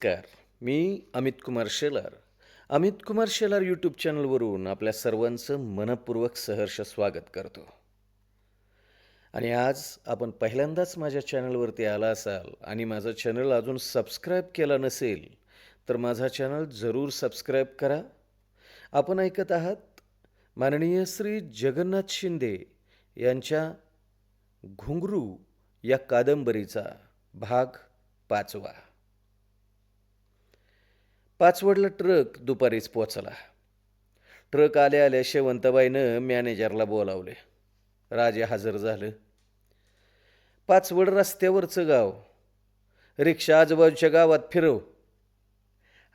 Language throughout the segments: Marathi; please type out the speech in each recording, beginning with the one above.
नमस्कार. मी अमित कुमार शेलार. अमित कुमार शेलार यूट्यूब चॅनलवरून आपल्या सर्वांचं मनःपूर्वक सहर्ष स्वागत करतो. आणि आज आपण पहिल्यांदाच माझ्या चॅनलवरती आला असाल आणि माझं चॅनल अजून सबस्क्राईब केला नसेल, तर माझा चॅनल जरूर सबस्क्राईब करा. आपण ऐकत आहात माननीय श्री जगन्नाथ शिंदे यांच्या घुंगरू या कादंबरीचा भाग 5वा. पाचवडला ट्रक दुपारीच पोचला. ट्रक आल्या आल्या शेवंताबाईनं मॅनेजरला बोलावले. राजे हजर झालं. पाचवड रस्त्यावरचं गाव. रिक्षा आजूबाजूच्या गावात फिरव.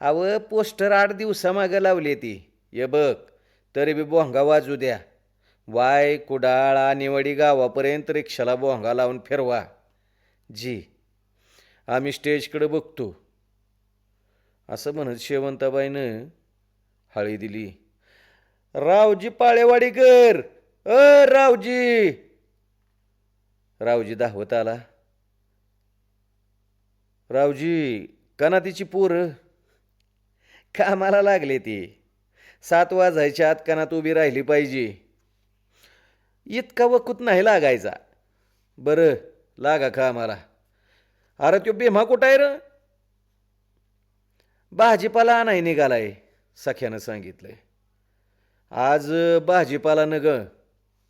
अव पोस्टर 8 दिवसामागं लावले ती. ये बघ, तरी बी बोंगा वाजू द्या. वाय कुडाळ निवडी गावापर्यंत रिक्षाला बोंगा लावून फिरवा. जी, आम्ही स्टेजकडे बघतो. असं म्हणत शेवंताबाईनं हाळी दिली. रावजी पाळेवाडीकर, रावजी. रावजी धावत आला. रावजी, कनातीची पोरं कामाला लागले ती. 7 वाजायच्या आत कनात उभी राहिली पाहिजे. इतका वकूत नाही लागायचा. बरं, लागा कामाला. अरे तो भीमा कुठं आहे र? भाजीपाला आणाय निघालाय, सख्यानं सांगितलंय. आज भाजीपाला न ग.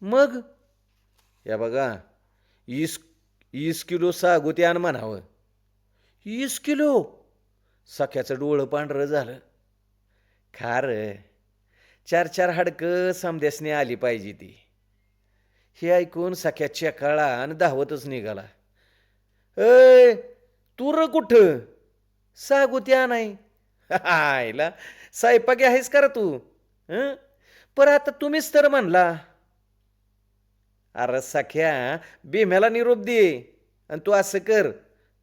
मग या बघा, 20 किलो सागुती आण म्हणावं. 20 किलो? सख्याचं डोळं पांढरं झालं. खार 4 हाडकं समद्यासनी आली पाहिजे ती. हे ऐकून सख्या चेकाळा आणि धावतच निघाला. तू र कुठं? सागुती आणाय. आईला स्वयंपाकी आहेस का तू? पर आता तुम्हीच तर म्हणला. अरे सख्या, भीम्याला निरोप दे आणि तू असं कर.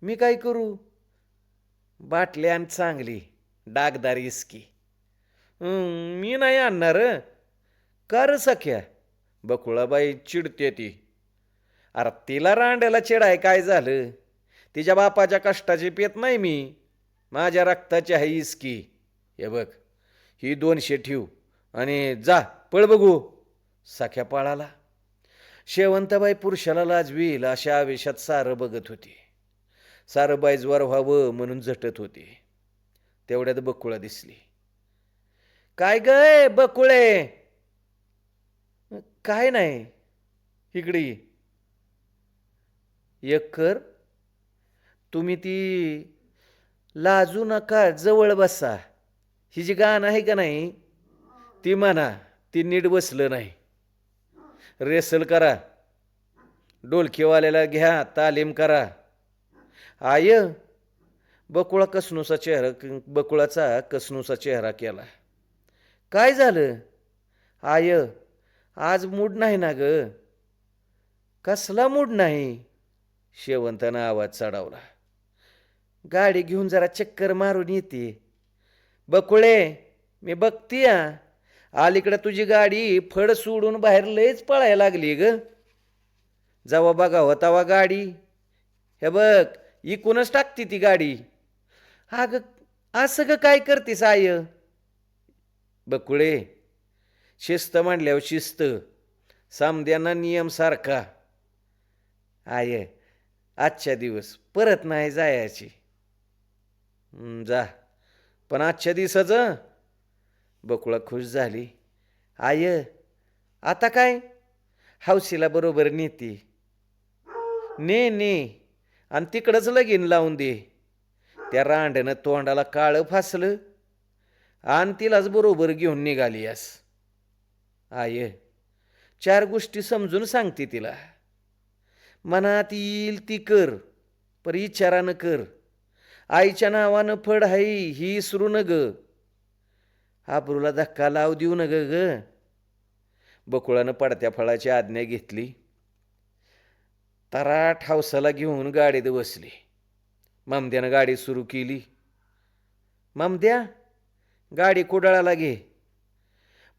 मी काय करू? बाटली आणि चांगली डागदार इसकी. मी नाही आणणार. का र सख्या? बकुळाबाई चिडते ती. अरे तिला रांड्याला चिडाय काय झालं? तिच्या बापाच्या कष्टाची पेत नाही मी. माझ्या रक्ताची आहे इसकी. हे बघ, ही 200 ठेव आणि जा पळ बघू. सख्या पळाला. शेवंताबाई पुरुषाला लाजवील अशा आवेशात सारं बघत होती. सारं बाईजवार व्हावं म्हणून झटत होती. तेवढ्यात बकुळा दिसली. काय गय बकुळे? काय नाही, इकडे ये. एक कर, तुम्ही ती लाजू नका, जवळ बसा. ही जी गाणं आहे का नाही ती म्हणा. ती नीट बसलं नाही. रेसल करा. डोलकीवाल्याला घ्या, तालीम करा. आय बकुळाचा कसनुसा चेहरा केला. काय झालं आय? आज मूड नाही ना ग? कसला मूड नाही? शेवंतानं आवाज चढावला. गाडी घेऊन जरा चक्कर मारून येते. बकुळे, मी बघतीया. अलीकडे तुझी गाडी फड सोडून बाहेर लयच पळायला लागली ग. जेव्हा बघावं तेव्हा गाडी. हे बघ, इकूनच टाकती ती गाडी. अग असं ग काय करतेस आय? बकुळे, शिस्त म्हणल्यावर शिस्त. समद्यांना नियम सारखा. आय, आजच्या दिवस परत नाही जायची. जा, पण आजच्या दिवसाचं. बकुळा खुश झाली. आय, आता काय? हौशीला बरोबर नेती. ने आणि तिकडंच लगीन लावून दे. त्या रांड्यानं तोंडाला काळं फासलं आणि तिलाच बरोबर घेऊन निघालीस. आय, 4 गोष्टी समजून सांगते तिला. मनात येईल ती कर, पर इचारानं कर. आईच्या नावानं फड हाई ही इसरू न ग. आबरूला धक्का लाव देऊ न ग. बकुळानं पडत्या फळाची आज्ञा घेतली. तराट हौसाला घेऊन गाडीत बसली. ममद्यानं गाडी सुरू केली. ममद्या, गाडी कुडाळाला घे.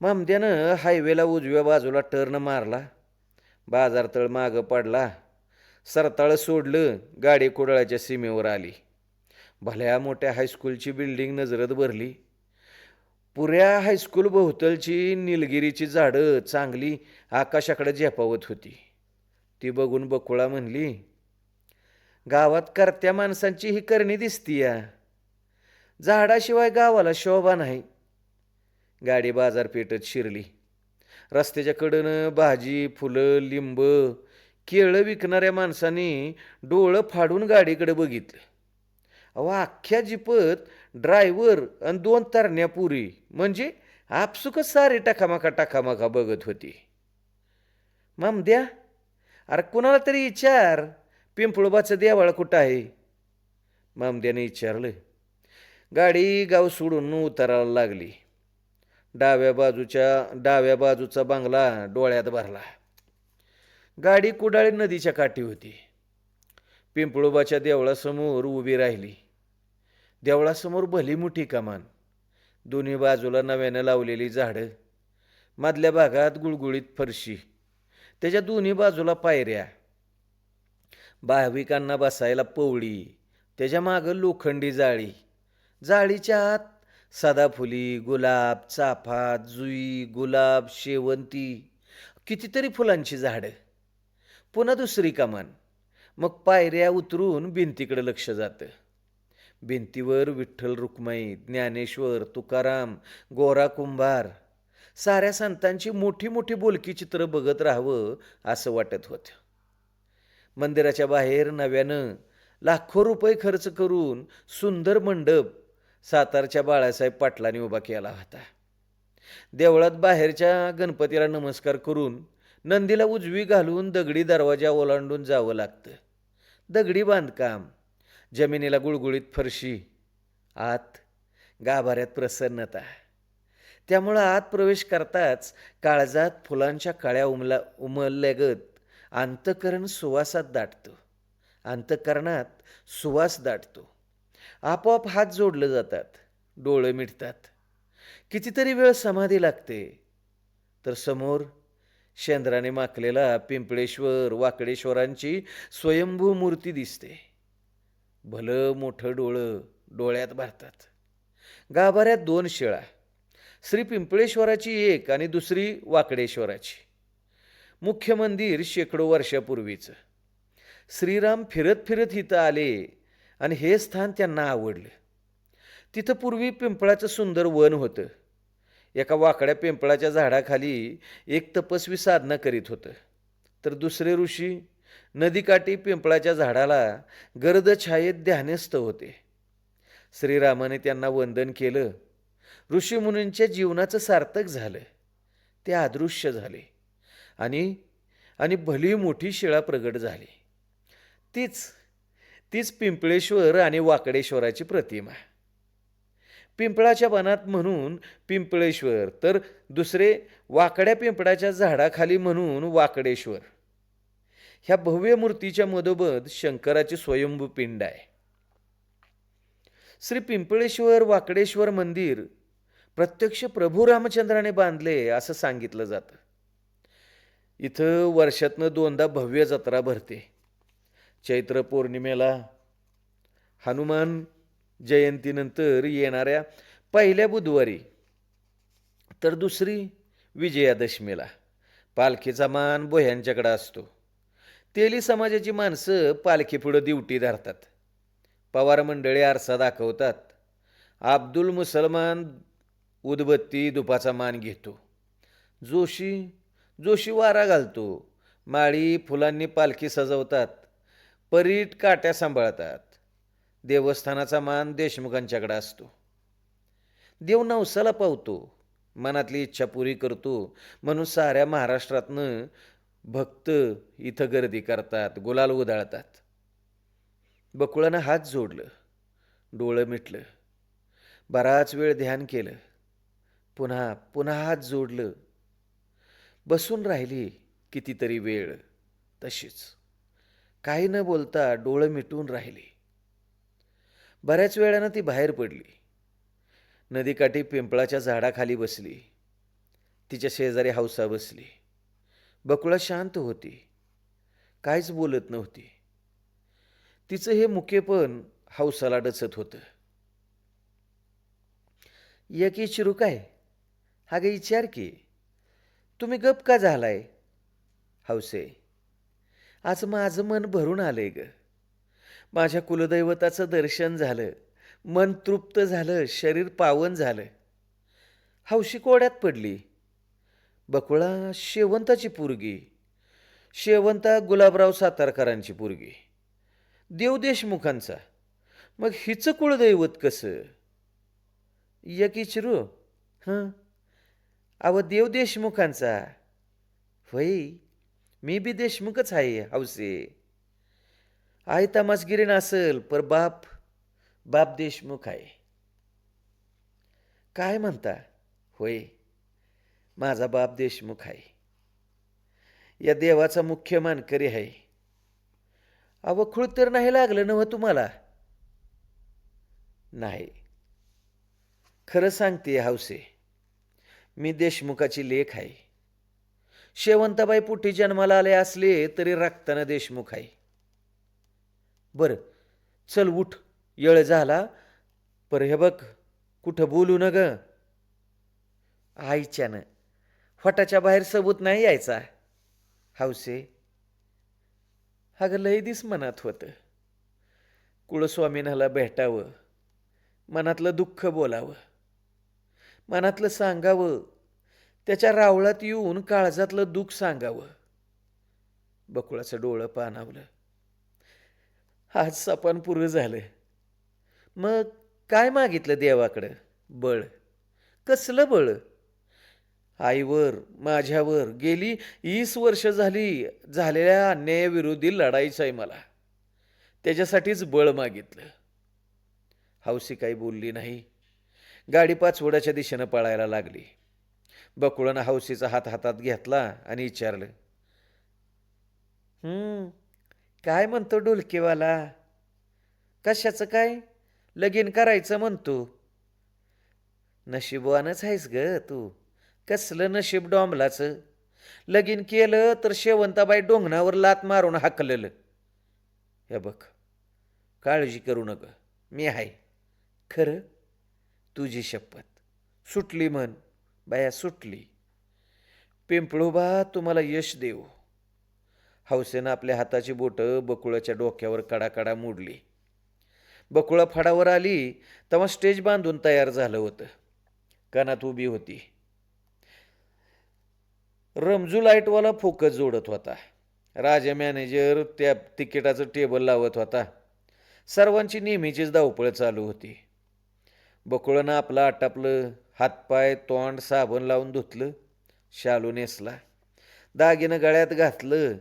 ममद्यानं हायवेला उजव्या बाजूला टर्न मारला. बाजारतळ मागं पडला. सरताळ सोडलं. गाडी कुडाळाच्या सीमेवर आली. भल्या मोठ्या हायस्कूलची बिल्डिंग नजरेत भरली. पुऱ्या हायस्कूल भोवतलची निलगिरीची झाडं चांगली आकाशाकडे झेपावत होती. ती बघून बकुळा म्हणली, गावात करत्या माणसांची ही करणी दिसतीया. झाडाशिवाय गावाला शोभा नाही. गाडी बाजारपेठेत शिरली. रस्त्याच्या कडेनं भाजी, फुलं, लिंब, केळं विकणाऱ्या माणसांनी डोळं फाडून गाडीकडे बघितलं. अहो, अख्ख्या जिपत ड्रायव्हर आणि 2 तरण्या पुरी, म्हणजे आपसुकच सारे टकामाका टकामाका बघत होती. मामद्या, अरे कुणाला तरी विचार, पिंपळोबाचं देवाळ कुठं आहे? मामद्याने विचारलं. गाडी गाव सोडून उतरायला लागली. डाव्या बाजूचा बंगला डोळ्यात भरला. गाडी कुडाळी नदीच्या काठी होती. पिंपळोबाच्या देवळासमोर उभी राहिली. देवळासमोर भली मोठी कमान, दोन्ही बाजूला नव्यानं लावलेली झाडं, मधल्या भागात गुळगुळीत फरशी, त्याच्या दोन्ही बाजूला पायऱ्या, भाविकांना बसायला पवळी, त्याच्या मागं लोखंडी जाळी. जाळीच्या आत सदाफुली, गुलाब, चाफा, जुई, गुलाब, शेवंती, कितीतरी फुलांची झाडं. पुन्हा दुसरी कमान. मग पायऱ्या उतरून भिंतीकडे लक्ष जातं. भिंतीवर विठ्ठल रुक्माई, ज्ञानेश्वर, तुकाराम, गोरा कुंभार, साऱ्या संतांची मोठी मोठी बोलकी चित्र बघत राहावं असं वाटत होतं. मंदिराच्या बाहेर नव्यानं लाखो रुपये खर्च करून सुंदर मंडप सातारच्या बाळासाहेब पाटलांनी उभा केला होता. देवळात बाहेरच्या गणपतीला नमस्कार करून नंदीला उजवी घालून दगडी दरवाजा ओलांडून जावं लागतं. दगडी बांधकाम, जमिनीला गुळगुळीत फरशी, आत गाभाऱ्यात प्रसन्नता. त्यामुळं आत प्रवेश करताच काळजात फुलांच्या काळ्या उमलल्यागत अंतःकरण सुवासात दाटतो. अंतःकरणात सुवास दाटतो. आपोआप हात जोडले जातात, डोळे मिटतात. कितीतरी वेळ समाधी लागते. तर समोर शेंद्राने माखलेला पिंपळेश्वर वाकडेश्वरांची स्वयंभू मूर्ती दिसते. भलं मोठं डोळं डोळ्यात भरतात. गाभाऱ्यात 2 शिळा, श्री पिंपळेश्वराची एक आणि दुसरी वाकडेश्वराची. मुख्य मंदिर शेकडो वर्षापूर्वीचं. श्रीराम फिरत फिरत इथं आले आणि हे स्थान त्यांना आवडलं. तिथं पूर्वी पिंपळाचं सुंदर वन होतं. एका वाकड्या पिंपळाच्या झाडाखाली एक तपस्वी साधना करीत होतं. तर दुसरे ऋषी नदीकाठी पिंपळाच्या झाडाला गर्द छायेत ध्यानस्थ होते. श्रीरामाने त्यांना वंदन केलं. ऋषीमुनींच्या जीवनाचं सार्थक झालं. ते अदृश्य झाले आणि भली मोठी शिळा प्रगट झाली. तीच पिंपळेश्वर आणि वाकडेश्वराची प्रतिमा. पिंपळाच्या वनात म्हणून पिंपळेश्वर, तर दुसरे वाकड्या पिंपळाच्या झाडाखाली म्हणून वाकडेश्वर. ह्या भव्य मूर्तीच्या मधोमध शंकराची स्वयंभू पिंड आहे. श्री पिंपळेश्वर वाकडेश्वर मंदिर प्रत्यक्ष प्रभू रामचंद्राने बांधले असं सांगितलं जातं. इथं वर्षातनं 2दा भव्य जत्रा भरते. चैत्र पौर्णिमेला, हनुमान जयंतीनंतर येणाऱ्या पहिल्या बुधवारी, तर दुसरी विजयादशमीला. पालखीचा मान बोह्यांच्याकडे असतो. तेली समाजाची माणसं पालखीपुढं दिवटी धरतात. पवार मंडळी आरसा दाखवतात. अब्दुल मुसलमान उदबत्ती दुपाचा मान घेतो. जोशी वारा घालतो. माळी फुलांनी पालखी सजवतात. परीट काट्या सांभाळतात. देवस्थानाचा मान देशमुखांच्याकडे असतो. देव नवसाला पावतो, मनातली इच्छा पुरी करतो म्हणून साऱ्या महाराष्ट्रातनं भक्त इथं गर्दी करतात, गुलाल उधळतात. बकुळानं हात जोडलं, डोळं मिटलं, बराच वेळ ध्यान केलं. पुन्हा हात जोडलं. बसून राहिली कितीतरी वेळ तशीच, काही न बोलता डोळं मिटून राहिली. बऱ्याच वेळानं ती बाहेर पडली. नदीकाठी पिंपळाच्या झाडाखाली बसली. तिच्या शेजारी हौसा बसली. बकुळा शांत होती, काहीच बोलत नव्हती. तिचं हे मुकेपण हौसाला डचत होतं. एक इचरू काय? हा ग विचार की, तुम्ही गप का झालाय? हौसे, आज माझं मन भरून आलंय ग. माझ्या कुलदैवताचं दर्शन झालं, मन तृप्त झालं, शरीर पावन झालं. हौशी कोड्यात पडली. बकुळा शेवंताची पोरगी, शेवंता गुलाबराव सातारकरांची पोरगी, देव देशमुखांचा. मग हिचं कुळदैवत कसं? एक इचरू. हं, अव देव देशमुखांचा. होय, मी बी देशमुखच आहे हौसे. आई तमासगिरी नसल पर बाप बाप देशमुख आहे. काय म्हणता? होय, माझा बाप देशमुख आहे. या देवाचा मुख्य मानकरी आहे. अव खूळ तर नाही लागलं नव तुम्हाला? नाही, खरं सांगते हौसे, मी देशमुखाची लेक आहे. शेवंताबाई पोटी जन्माला आले असले तरी रक्तानं देशमुख आहे. बरं, चल उठ, येळ झाला. पर हे बघ, कुठं बोलू न ग. आईच्यानं फटाच्या बाहेर सबूत नाही यायचा. हौसे, अगं लय दिस मनात होतं, कुळस्वामीनाला भेटावं, मनातलं दुःख बोलावं, मनातलं सांगावं, त्याच्या रावळात येऊन काळजातलं दुःख सांगावं. बकुळाचं डोळं पाणावलं. आज सपान पुरं झालं. मग काय मागितलं देवाकडं? बळ. कसलं बळ? आईवर, माझ्यावर गेली 20 वर्ष झालेल्या अन्यायाविरोधी लढाईचं आहे मला. त्याच्यासाठीच बळ मागितलं. हौसी काही बोलली नाही. गाडी पाचवड्याच्या दिशेनं पळायला लागली. बकुळानं हौसीचा हात हातात घेतला आणि विचारलं, काय म्हणतो डोलकेवाला? कशाचं काय? लगीन करायचं म्हणतो. नशीबवानच आहेस ग तू. कसलं नशीब डॉंबलाचं. लगीन केलं तर शेवंताबाई डोंगणावर लात मारून हाकललं. हे बघ, काळजी करू नका, मी आहे. खरं? तुझी शपथ. सुटली म्हण बाया, सुटली. पिंपळोबा तुम्हाला यश देऊ. हौसेनं आपल्या हाताची बोटं बकुळाच्या डोक्यावर कडाकडा मोडली. बकुळा फडावर आली तेव्हा स्टेज बांधून तयार झालं होतं. कानात उभी होती. रमजू लाईटवाला फोकस जोडत होता. राजा मॅनेजर त्या तिकिटाचं टेबल लावत होता. सर्वांची नेहमीचीच धावपळ चालू होती. बकुळानं आपलं आटापलं, हातपाय तोंड साबण लावून धुतलं, शालू नेसला, दागिनं गळ्यात घातलं,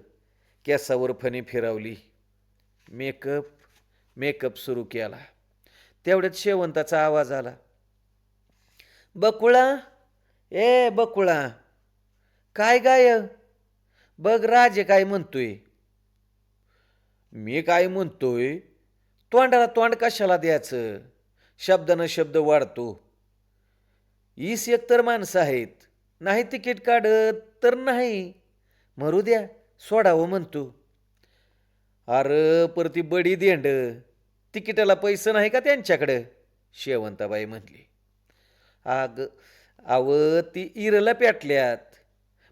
केसावर फणी फिरवली, मेकअप सुरू केला. तेवढ्यात शेवंताचा आवाज आला. बकुळा, ए बकुळा, काय गाय? बघ राजे काय म्हणतोय. मी काय म्हणतोय? तोंडाला तोंड कशाला द्यायचं? शब्दानं शब्द वाढतो. 20 एकतर माणसं आहेत, नाही तिकीट काढत तर नाही, मरू द्या, सोडावं म्हणतो. अरे परती बडी देंड, तिकिटाला पैसे नाही का त्यांच्याकडं? शेवंताबाई म्हणली. अव ती इरला पेटल्यात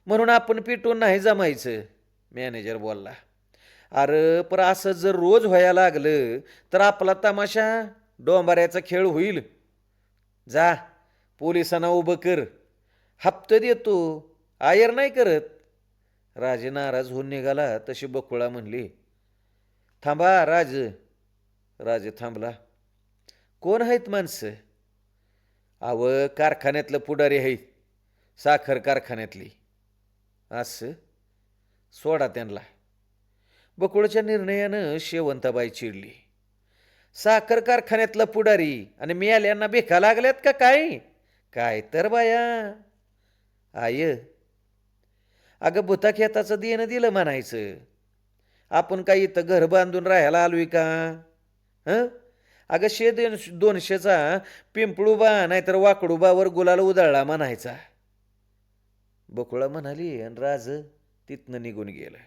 म्हणून आपण पेटून नाही जमायचं, मॅनेजर बोलला. अरे पर असं जर रोज व्हायला लागलं तर आपला तमाशा डोंबाऱ्याचा खेळ होईल. जा, पोलिसांना उभं कर, हप्ते देतो, आयर नाही करत. राजे नाराज होऊन निघाला तशी बकुळा म्हणली, थांबा राज. राजे थांबला. कोण आहेत माणसं? अव कारखान्यातलं पुढारी आहेत, साखर कारखान्यातली. असं? सोडा त्यांना. बकुळाच्या निर्णयानं शेवंताबाई चिडली. साखर कारखान्यातला पुढारी आणि मिळाल्यांना बेखा लागल्यात का काय? काय तर बाया. आय, अगं भुताखेताचं देणं दिलं म्हणायचं. आपण काही इथं घर बांधून राहायला आलोय का? हं? अगं 100-200चा पिंपळूबा नाहीतर वाकडूबावर गुलाल उधळला म्हणायचा. बकुळा म्हणाली आणि राज तिथनं निघून गेलं.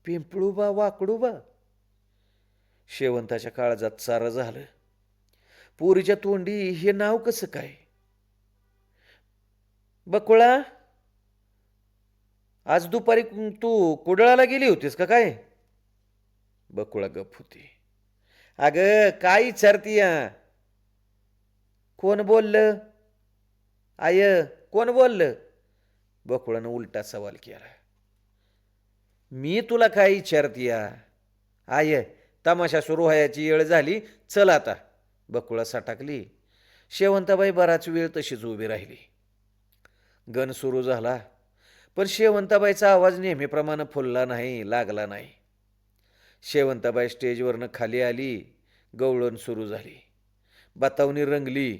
पिंपळूबा वाकडूबा? शेवंताच्या काळजात चारं झालं. पोरीच्या तोंडी हे नाव कसं काय? बकुळा, आज दुपारी तू कुडळाला गेली होतीस का काय? बकुळा गप होती. अगं काय विचारतीया? कोण बोललं? आय, कोण बोललं? बकुळानं उलटा सवाल केला. मी तुला काय विचारतीया? आय, तमाशा सुरू व्हायची वेळ झाली, चल आता. बकुळा सटाकली. शेवंताबाई बराच वेळ तशीच उभी राहिली. गण सुरू झाला, पण शेवंताबाईचा आवाज नेहमीप्रमाणे फुलला नाही, लागला नाही. शेवंताबाई स्टेजवरनं खाली आली. गवळण सुरू झाली. बतावणी रंगली.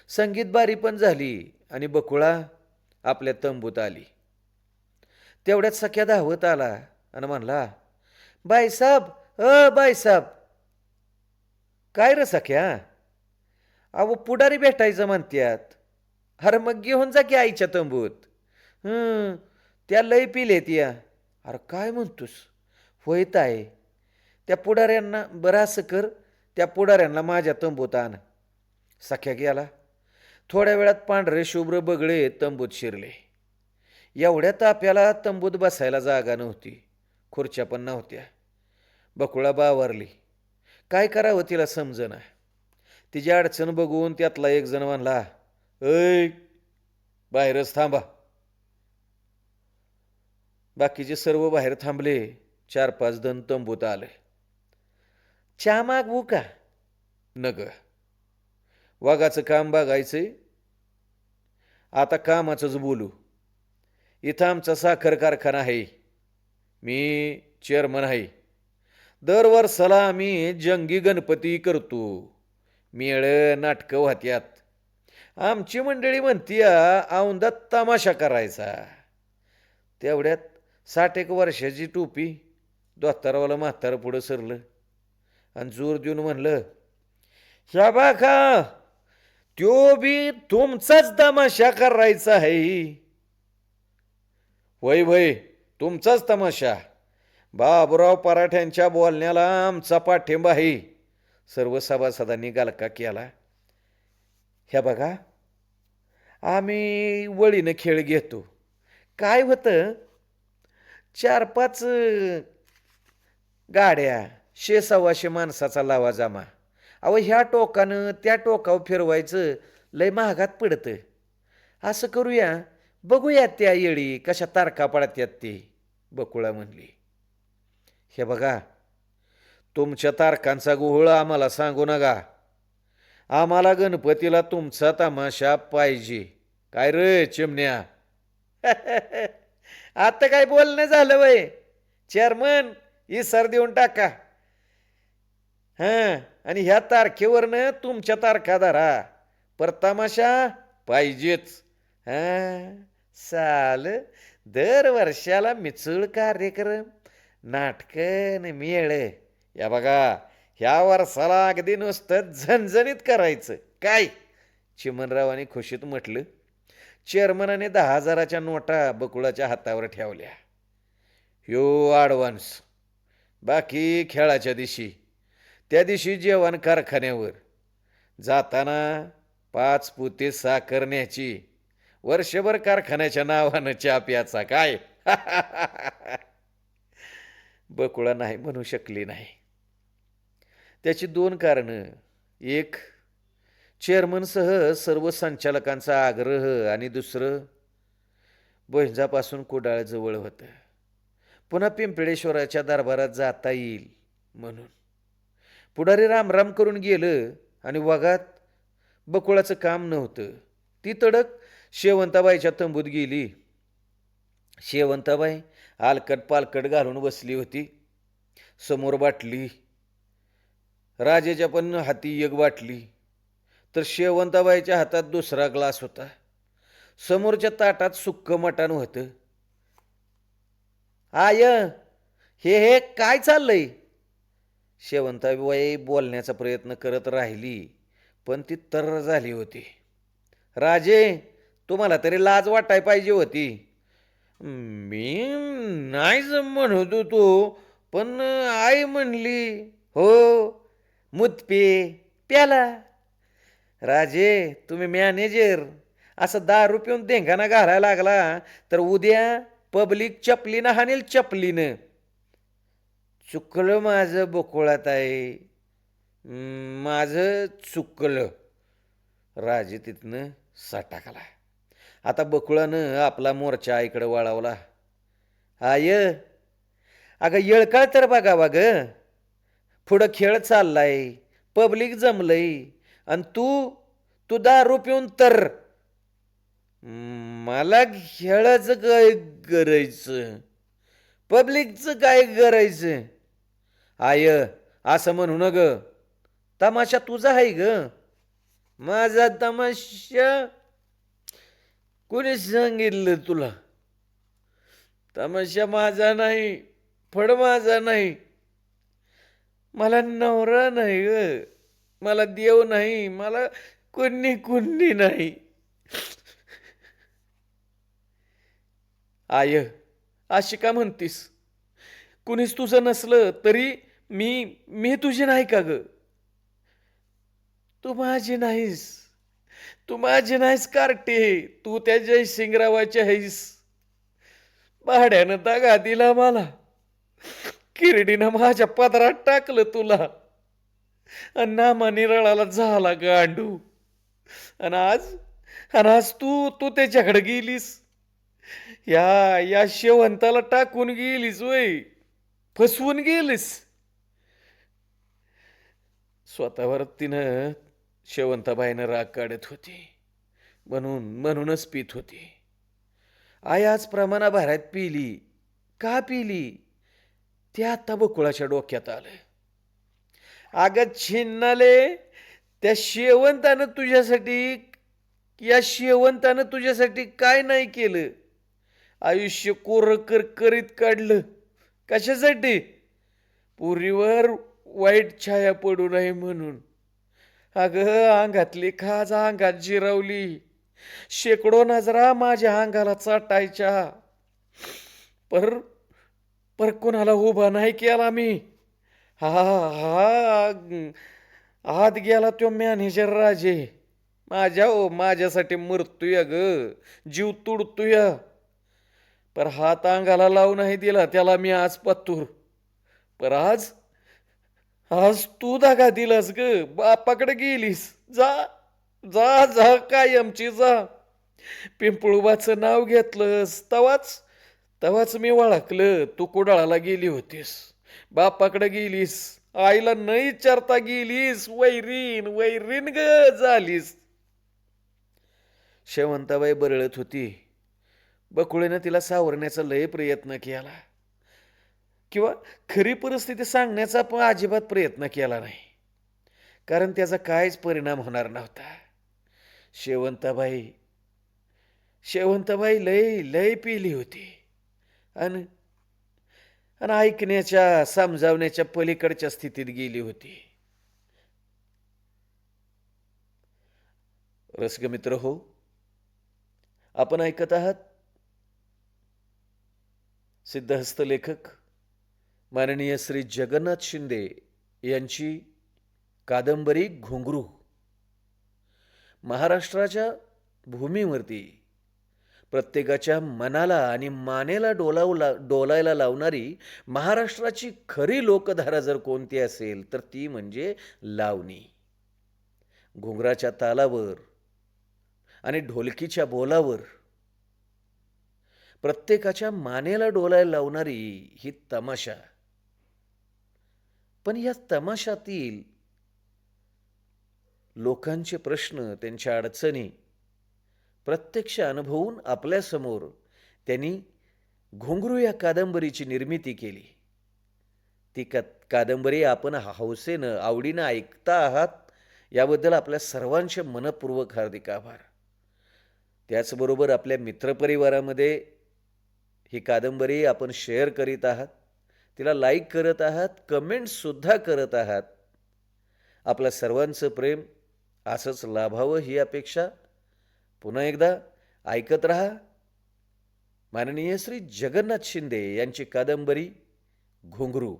संगीत बारी पण झाली आणि बकुळा आपल्या तंबूत आली. तेवढ्यात सख्या धावत आला आणि म्हणला, बाईसाब, बाईसाब. काय रे सख्या? अहो पुढारी भेटायचं म्हणत्यात. अरे मग घेऊन जा की आईच्या तंबूत. त्या लय पिले त्या. अरे काय म्हणतोस? होईत आहे. त्या पुढाऱ्यांना बरं असं कर, त्या पुढाऱ्यांना माझ्या तंबूत आण. सख्या गेला. थोड्या वेळात पांढरे शुभ्र बगळे तंबूत शिरले. एवढ्या ताप्याला तंबूत बसायला जागा नव्हती, खुर्च्या पण नव्हत्या. बकुळा बावारली. काय करावं तिला समजना. तिची अडचण बघून त्यातला एक जण म्हणला, ऐ, बाहेरच थांबा. बाकीचे सर्व बाहेर थांबले. 4-5 जण तंबूत आले. चहा मागवू का? नग, वाघाचं काम बघायचंय. आता कामाचंच बोलू. इथं आमचा साखर कारखाना आहे. मी चेअरमन आहे. दरवर्षाला आम्ही जंगी गणपती करतो. मेळ नाटकं वाहत्यात. आमची मंडळी म्हणतीया औंदात तमाशा करायचा. तेवढ्यात 60 वर्षाची टोपी दोस्तारावाला म्हातारं पुढं सरलं आणि जोर देऊन म्हणलं, ह्या बाका, त्यो बी तुमचाच तमाशा करायचा आहे. वय वय, तुमचाच तमाशा. बाबुराव पराठ्यांच्या बोलण्याला आमचा पाठिंबा आहे. सर्व सभासदांनी गालका केला. ह्या बघा, आम्ही वळीनं खेळ घेतो. काय होतं, 4-5 गाड्या, 600-125 माणसाचा लावा जमा. अहो ह्या टोकानं त्या टोकावर फिरवायचं लय महागात पडतं. असं करूया, बघूया त्या येळी कशा तारखा पडत्यात ते. बकुळा म्हणली, हे बघा, तुमच्या तारखांचा गोहळ आम्हाला सांगू नका. आम्हाला गणपतीला तुमचा तमाशा पाहिजे. काय रे चिमण्या? आता काय बोलणं झालं वय? चेअरमन, इसर देऊन टाका. आणि ह्या तारखेवरनं तुमच्या तारखा धरा. पर तमाशा पाहिजेच. साल दर वर्षाला मिचूळ कार्यक्रम, नाटकं मेळ. या बघा, ह्या वर्षाला अगदी नुसतं झणझणीत करायचं. काय? चिमणरावाने खुशीत म्हटलं. चेअरमनाने 10,000च्या नोटा बकुळाच्या हातावर ठेवल्या. ह्यो ॲडव्हान्स. बाकी खेळाच्या दिवशी. त्या दिवशी जेवण कारखान्यावर. जाताना 5 पोते साखर न्यायची. वर्षभर कारखान्याच्या नावानं चहा प्याचा. काय? बकुळा नाही म्हणू शकली नाही. त्याची 2 कारणं. एक, चेअरमनसह सर्व संचालकांचा आग्रह आणि दुसरं, भुंजापासून कुडाळ जवळ होतं. पुन्हा पिंपळेश्वराच्या दरबारात जाता येईल म्हणून. पुढारी रामराम करून गेलं आणि वाघात बकुळाचं काम नव्हतं. ती तडक शेवंताबाईच्या तंबूत गेली. शेवंताबाई आलकट पालकट घालून बसली होती. समोर बाटली. राजेच्या पण हाती एक बाटली, तर शेवंताबाईच्या हातात दुसरा ग्लास होता. समोरच्या ताटात सुक्क मटण होतं. आय, हे काय चाललंय? शेवंताबाई बोलण्याचा प्रयत्न करत राहिली, पण ती तर झाली होती. राजे, तुम्हाला तरी लाज वाटाय पाहिजे होती. मी नाहीच म्हणत होतो, पण आई म्हणली. हो, मूत पे प्याला. राजे, तुम्ही मॅनेजर असं दारू पिऊन धिंगाणा घालायला लागला तर उद्या पब्लिक चपलीनं हाणेल, चपलीनं. चुकलं माझं बकुळात आहे. माझं चुकलं. राजे तिथनं सटाकला. आता बकुळानं आपला मोर्चा आईकडे वळवला. आय, अगं येळकाळ तर बघावा ग. पुढं खेळ चाललाय, पब्लिक जमलंय, आणि तू तू दारू पिऊन तर. मला खेळाचं काय करायचं, पब्लिकचं काय करायचं? आय, असं म्हणू न ग. तमाशा तुझा आहे ग. माझा तमाशा? कोणी सांगितलं तुला? तमाशा माझा नाही, फड माझा नाही. मला नवरा नाही ग, मला देव नाही, मला कुणी कुणी नाही. आय, अशी का म्हणतीस? कुणीच तुझं नसलं तरी मी मी तुझी नाही का ग? तू माझी नाहीस, तू माझी नाहीस कार्टे. तू त्या जयसिंगरावाची आहेस. भाड्यानं दगा दिला मला, किरडीनं माझ्या पदरात टाकलं तुला, आणि नामाने रळाला झाला गांडू. आणि आज तू तू त्याच्याकडे गेलीस, या शेवंताला टाकून गेलीस वय, फसवून गेलीस. स्वतःवर तिनं शेवंताबाईनं राग काढत होती, म्हणूनच पित होती. आई आज प्रमाणाभारात पिली. का पिली ते आता बकुळाच्या डोक्यात आलं. अगं छिन्नाले, या शेवंतानं तुझ्यासाठी काय नाही केलं? आयुष्य कोरं करीत काढलं. कशासाठी? पुरीवर वाईट छाया पडू नये म्हणून. अगं, अंगातली खाज अंगात जिरवली. शेकडो नजरा माझ्या अंगाला चाटायच्या, पर पर कोणाला उभा नाही केला मी. हा हा आत गेला तो मॅनेजर राजे. माझ्यासाठी मरतोय ग, जीव तुडतोय. पर हात अंगाला लावू नाही दिला त्याला मी आज पत्तूर. पर आज आज तू धागा दिलास ग, बापाकडे गेलीस. जा जा जा, कायमची जा. पिंपळुबाचं नाव घेतलंस तवाच मी ओळखलं तू कुडाळाला गेली होतीस, बापाकडे गेलीस, आईला न विचारता गेलीस. वैरीन वैरीन ग झालीस. शेवंताबाई बरळत होती. बकुळीनं तिला सावरण्याचा लय प्रयत्न केला, किंवा खरी परिस्थिती सांगण्याचा पण अजिबात प्रयत्न केला नाही, कारण त्याचा काहीच परिणाम होणार नव्हता. शेवंताबाई लय लय पिली होती, आणि ऐकण्याच्या समजावण्याच्या पलीकडच्या स्थितीत गेली होती. रसिक मित्र हो, आपण ऐकत आहात सिद्धहस्त लेखक माननीय श्री जगन्नाथ शिंदे यांची कादंबरी घुंगरू. महाराष्ट्राच्या भूमीवरती प्रत्येकाच्या मनाला आणि मानेला डोलायला लावणारी महाराष्ट्राची खरी लोकधारा जर कोणती असेल तर ती म्हणजे लावणी. घुंगराच्या तालावर आणि ढोलकीच्या बोलावर प्रत्येकाच्या मानेला डोलायला लावणारी ही तमाशा. पण या तमाशातील लोकांचे प्रश्न, त्यांच्या अडचणी प्रत्यक्ष अनुभवून आपल्यासमोर त्यांनी घुंगरू या कादंबरीची निर्मिती केली. ती कादंबरी आपण हौसेनं आवडीनं ऐकता आहात, याबद्दल आपल्या सर्वांचे मनपूर्वक हार्दिक आभार. त्याचबरोबर आपल्या मित्रपरिवारामध्ये ही कादंबरी आपण शेअर करीत आहात, तिला लाईक करत आहात, कमेंटसुद्धा करत आहात. आपल्या सर्वांचं प्रेम असंच लाभावं ही अपेक्षा. पुन्हा एकदा ऐकत रहा माननीय श्री जगन्नाथ शिंदे यांची कादंबरी घुंगरू.